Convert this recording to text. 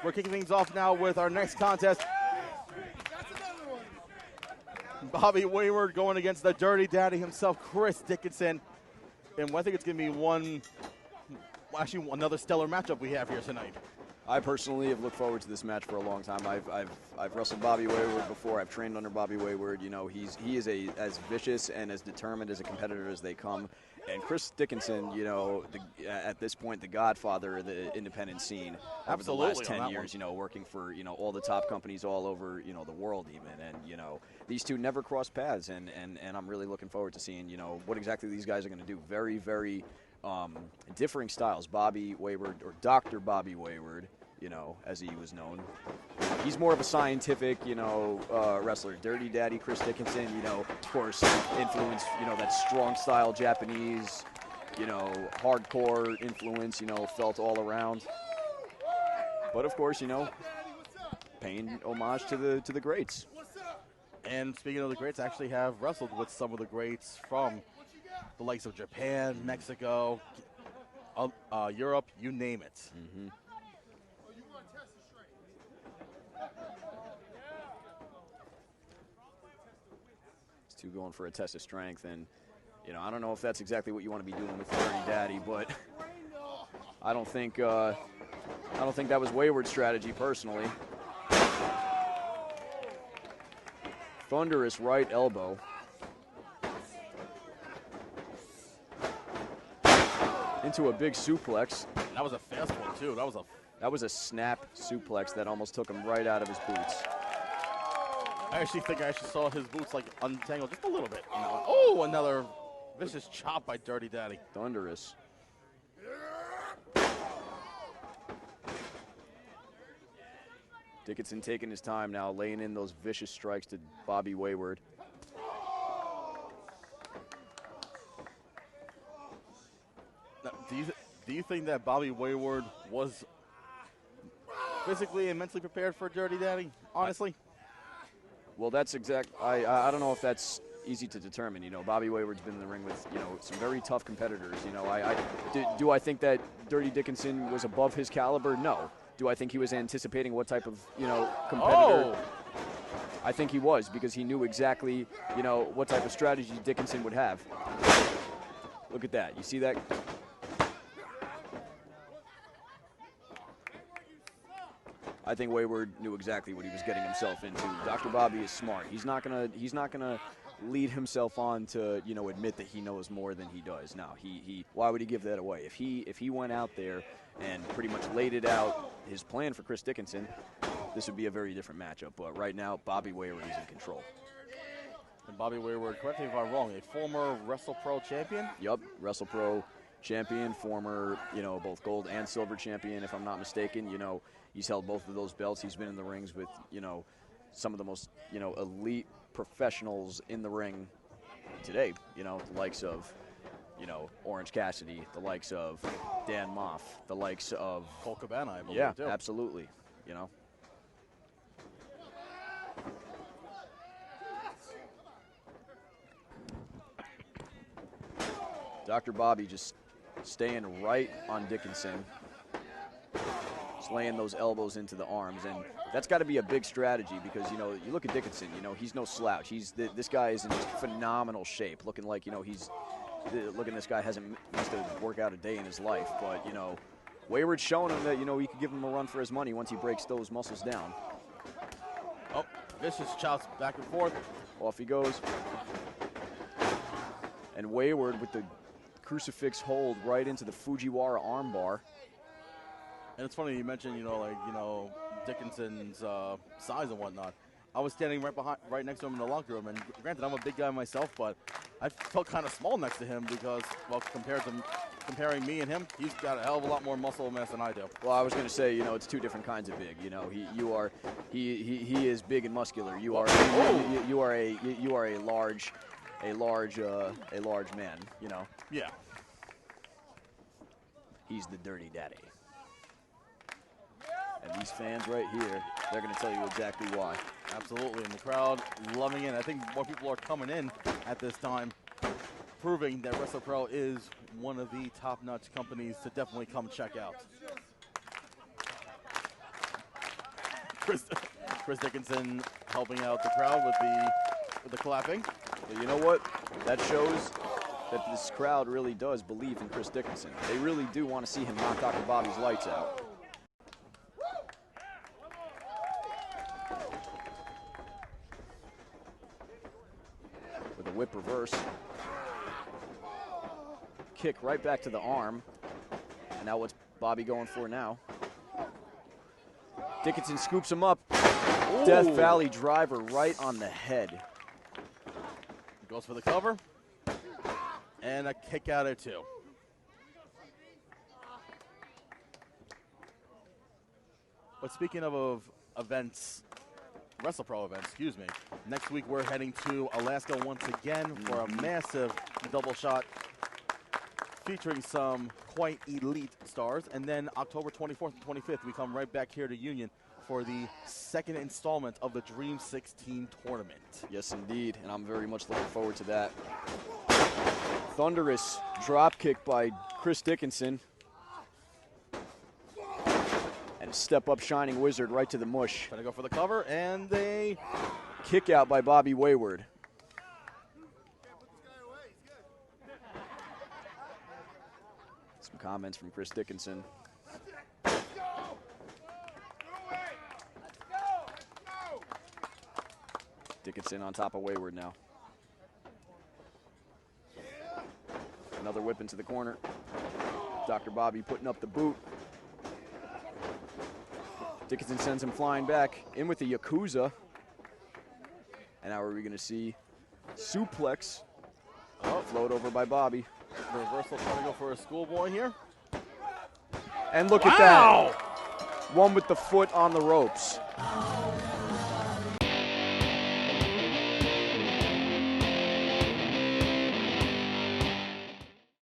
We're kicking things off now with our next contest. Bobby Wayward going against the Dirty Daddy himself, Chris Dickinson. And I think it's going to be another stellar matchup we have here tonight. I personally have looked forward to this match for a long time. I've wrestled Bobby Wayward before. I've trained under Bobby Wayward. You know, he is as vicious and as determined as a competitor as they come. And Chris Dickinson, you know, at this point, the godfather of the independent scene over the last 10 years, you know, working for, you know, all the top companies all over, you know, the world even. And, you know, these two never crossed paths. And I'm really looking forward to seeing, you know, what exactly these guys are going to do. Very, very differing styles. Bobby Wayward, or Dr. Bobby Wayward, you know, as he was known. He's more of a scientific, you know, wrestler. Dirty Daddy Chris Dickinson, you know, of course, influence, you know, that strong style Japanese, you know, hardcore influence, you know, felt all around. But of course, you know, paying homage to the greats. And speaking of the greats, I actually have wrestled with some of the greats from the likes of Japan, Mexico, Europe, you name it. Mm-hmm. Two going for a test of strength, and you know, I don't know if that's exactly what you want to be doing with Dirty Daddy, but I don't think that was Wayward's strategy personally. Thunderous right elbow. Into a big suplex. That was a fast one too. That was a snap suplex that almost took him right out of his boots. I actually think I saw his boots like untangled just a little bit. You know? Oh, another vicious chop by Dirty Daddy. Thunderous. Dickinson taking his time now, laying in those vicious strikes to Bobby Wayward. Now, do you think that Bobby Wayward was physically and mentally prepared for Dirty Daddy, honestly? Well, that's exact. I don't know if that's easy to determine. You know, Bobby Wayward's been in the ring with, you know, some very tough competitors. You know, do I think that Dirty Dickinson was above his caliber? No. Do I think he was anticipating what type of, you know, competitor? Oh. I think he was, because he knew exactly, you know, what type of strategy Dickinson would have. Look at that. You see that? I think Wayward knew exactly what he was getting himself into. Dr. Bobby is smart. He's not gonna lead himself on to, you know, admit that he knows more than he does. No, why would he give that away? If he went out there and pretty much laid it out, his plan for Chris Dickinson, this would be a very different matchup. But right now, Bobby Wayward is in control. And Bobby Wayward, correct me if I'm wrong, a former WrestlePro champion? Yup, WrestlePro champion, former, you know, both gold and silver champion, if I'm not mistaken. You know, he's held both of those belts. He's been in the rings with, you know, some of the most, you know, elite professionals in the ring today. You know, the likes of, you know, Orange Cassidy, the likes of Dan Moff, the likes of Colt Cabana, I believe. Yeah, too. Absolutely. You know. Dr. Bobby just staying right on Dickinson. Just laying those elbows into the arms, and that's got to be a big strategy, because, you know, you look at Dickinson, you know, he's no slouch. This guy is in just phenomenal shape, looking like, you know, this guy must have worked out a day in his life. But, you know, Wayward's showing him that, you know, he could give him a run for his money once he breaks those muscles down. Oh, vicious chops back and forth. Off he goes. And Wayward with the crucifix hold right into the Fujiwara armbar. And it's funny you mentioned, you know, Dickinson's size and whatnot. I was standing right next to him in the locker room, and granted, I'm a big guy myself, but I felt kind of small next to him because, well, comparing me and him, he's got a hell of a lot more muscle mass than I do. Well, I was going to say, you know, it's two different kinds of big. You know, he is big and muscular. You are a large man. You know. Yeah. He's the Dirty Daddy. And these fans right here, they're going to tell you exactly why. Absolutely, and the crowd loving it. I think more people are coming in at this time, proving that WrestlePro is one of the top-notch companies to definitely come check out. Chris Dickinson helping out the crowd with the clapping. But you know what? That shows that this crowd really does believe in Chris Dickinson. They really do want to see him knock Dr. Bobby's lights out. With a whip reverse. Kick right back to the arm. And now what's Bobby going for now? Dickinson scoops him up. Ooh. Death Valley driver right on the head. Goes for the cover. And a kick out of two. But speaking of events, WrestlePro events, excuse me. Next week we're heading to Alaska once again for a massive double shot featuring some quite elite stars. And then October 24th and 25th, we come right back here to Union for the second installment of the Dream 16 tournament. Yes, indeed, and I'm very much looking forward to that. Thunderous drop kick by Chris Dickinson. And a step-up Shining Wizard right to the mush. Trying to go for the cover, and a kick out by Bobby Wayward. Some comments from Chris Dickinson. Dickinson on top of Wayward now. Another whip into the corner. Dr. Bobby putting up the boot. Dickinson sends him flying back in with the Yakuza. And now are we going to see suplex float over by Bobby. Reversal trying to go for a schoolboy here. And look at that. One with the foot on the ropes.